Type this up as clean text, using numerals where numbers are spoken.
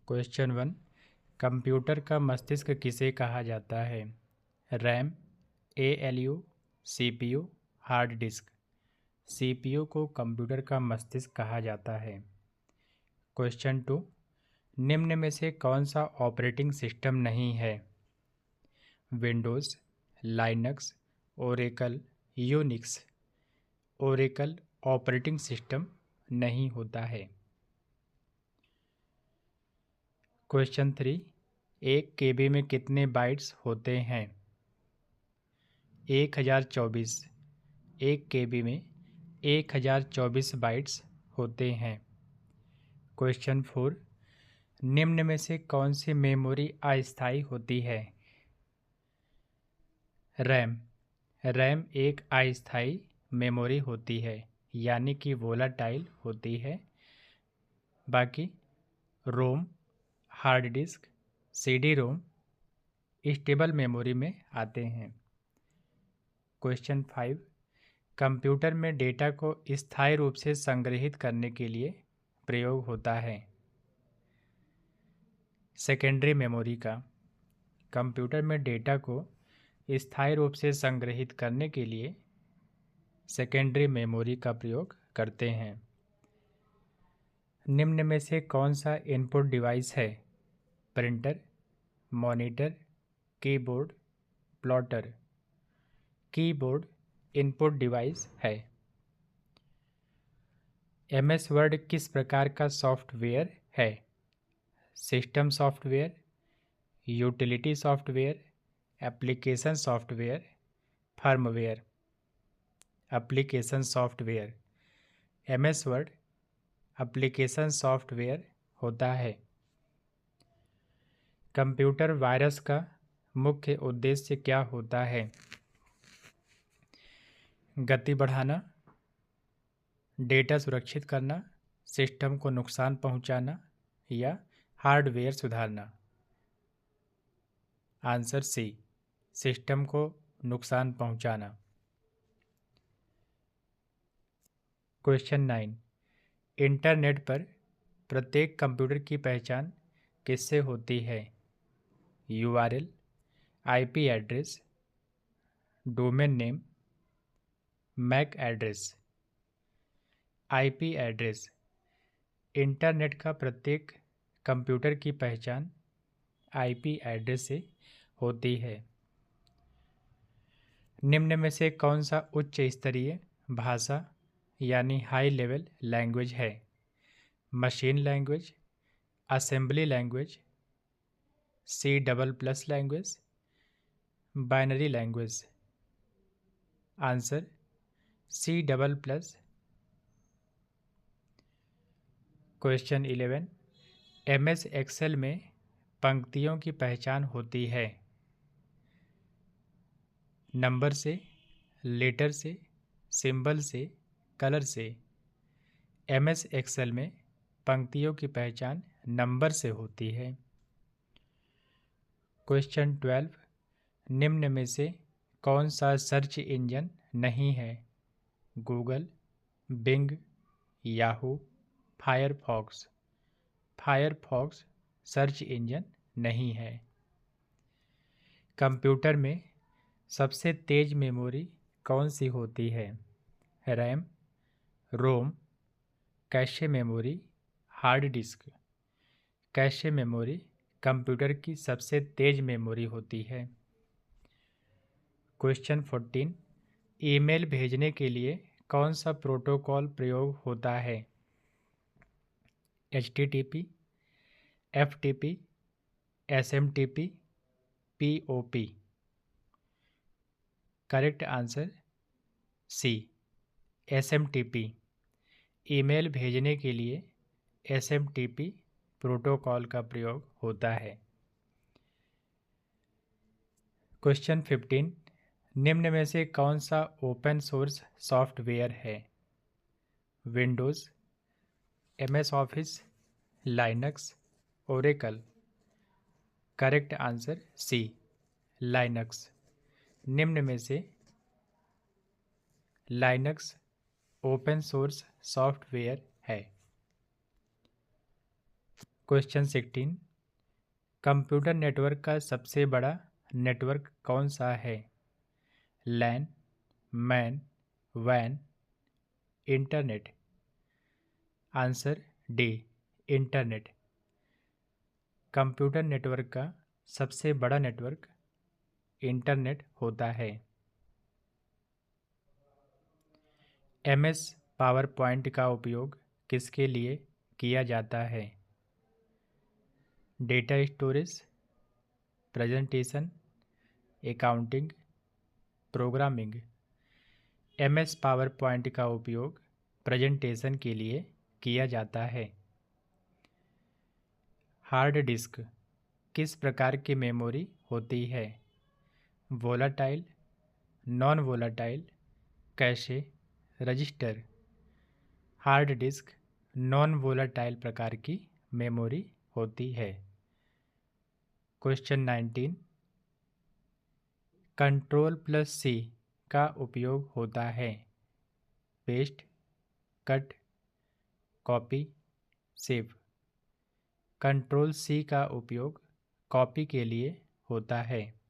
Question 1। Computer का मस्तिष्क किसे कहा जाता है? RAM, ALU, CPU, hard disk. CPU को कंप्यूटर का मस्तिष्क कहा जाता है। क्वेश्चन 2। निम्न में से कौन सा ऑपरेटिंग सिस्टम नहीं है? Windows, Linux, Oracle, Unix. Oracle operating system नहीं होता है। क्वेश्चन 3। 1 केबी में कितने बाइट्स होते हैं? 1024। 1 केबी में 1024 बाइट्स होते हैं। क्वेश्चन 4। निम्न में से कौन सी मेमोरी अस्थायी होती है? रैम। रैम एक अस्थायी मेमोरी होती है, यानी कि वोलाटाइल होती है। बाकी ROM, hard disk, CD ROM stable memory में आते हैं। क्वेश्चन 5। कंप्यूटर में डेटा को स्थायी रूप से संग्रहित करने के लिए प्रयोग होता है। सेकेंडरी मेमोरी का। कंप्यूटर में डेटा को स्थायी रूप से संग्रहित करने के लिए सेकेंडरी मेमोरी का प्रयोग करते हैं। निम्न में से कौन सा इनपुट डिवाइस है? Printer, monitor, keyboard, plotter. Keyboard input device है। एमएस वर्ड किस प्रकार का सॉफ्टवेयर है? System software, utility software, application software, firmware. Application software. MS word application software होता है। कंप्यूटर वायरस का मुख्य उद्देश्य क्या होता है? गति बढ़ाना, डेटा सुरक्षित करना, सिस्टम को नुकसान पहुंचाना या हार्डवेयर सुधारना। आंसर सी, सिस्टम को नुकसान पहुंचाना। क्वेश्चन 9। इंटरनेट पर प्रत्येक कंप्यूटर की पहचान किससे होती है? URL, IP address, domain name, MAC address. IP address. Internet का प्रत्येक कंप्यूटर की पहचान आईपी एड्रेस से होती है। निम्न में से कौन सा उच्च स्तरीय भाषा यानी हाई लेवल लैंग्वेज है? Machine language, assembly language, C++ language, binary language. Answer C++। Question 11। MS Excel में पंक्तियों की पहचान होती है नंबर से, लेटर से, सिंबल से, कलर से। MS एक्सेल में पंक्तियों की पहचान नंबर से होती है। क्वेश्चन 12। निम्न में से कौन सा सर्च इंजन नहीं है? Google, Bing, Yahoo, Firefox. Firefox search engine नहीं है। कंप्यूटर में सबसे तेज मेमोरी कौन सी होती है? RAM, ROM, cache memory, hard disk. Cache memory computer की सबसे तेज मेमोरी होती है। क्वेश्चन 14। ईमेल भेजने के लिए कौन सा प्रोटोकॉल प्रयोग होता है? HTTP, FTP, SMTP, POP। Correct answer C, SMTP। Email भेजने के लिए SMTP प्रोटोकॉल का प्रयोग होता है। क्वेश्चन 15। निम्न में से कौन सा ओपन सोर्स सॉफ्टवेयर है? Windows, MS Office, Linux, Oracle. Correct answer C, Linux. निम्न में से लाइनक्स ओपन सोर्स सॉफ्टवेयर है। क्वेश्चन 16। कंप्यूटर नेटवर्क का सबसे बड़ा नेटवर्क कौन सा है? लैन, मैन, वैन, internet. Answer D, internet. Computer network का सबसे बड़ा नेटवर्क इंटरनेट होता है। एमएस पावर पॉइंट का उपयोग किसके लिए किया जाता है? Data storage, presentation, accounting, programming. MS power point का उपयोग प्रेजेंटेशन के लिए किया जाता है। हार्ड डिस्क किस प्रकार की मेमोरी होती है? Volatile, non volatile, cache, register. Hard disk non volatile प्रकार की मेमोरी होती है। क्वेश्चन 19। कंट्रोल प्लस सी का उपयोग होता है? Paste, cut, copy, save. Control C का उपयोग कॉपी के लिए होता है।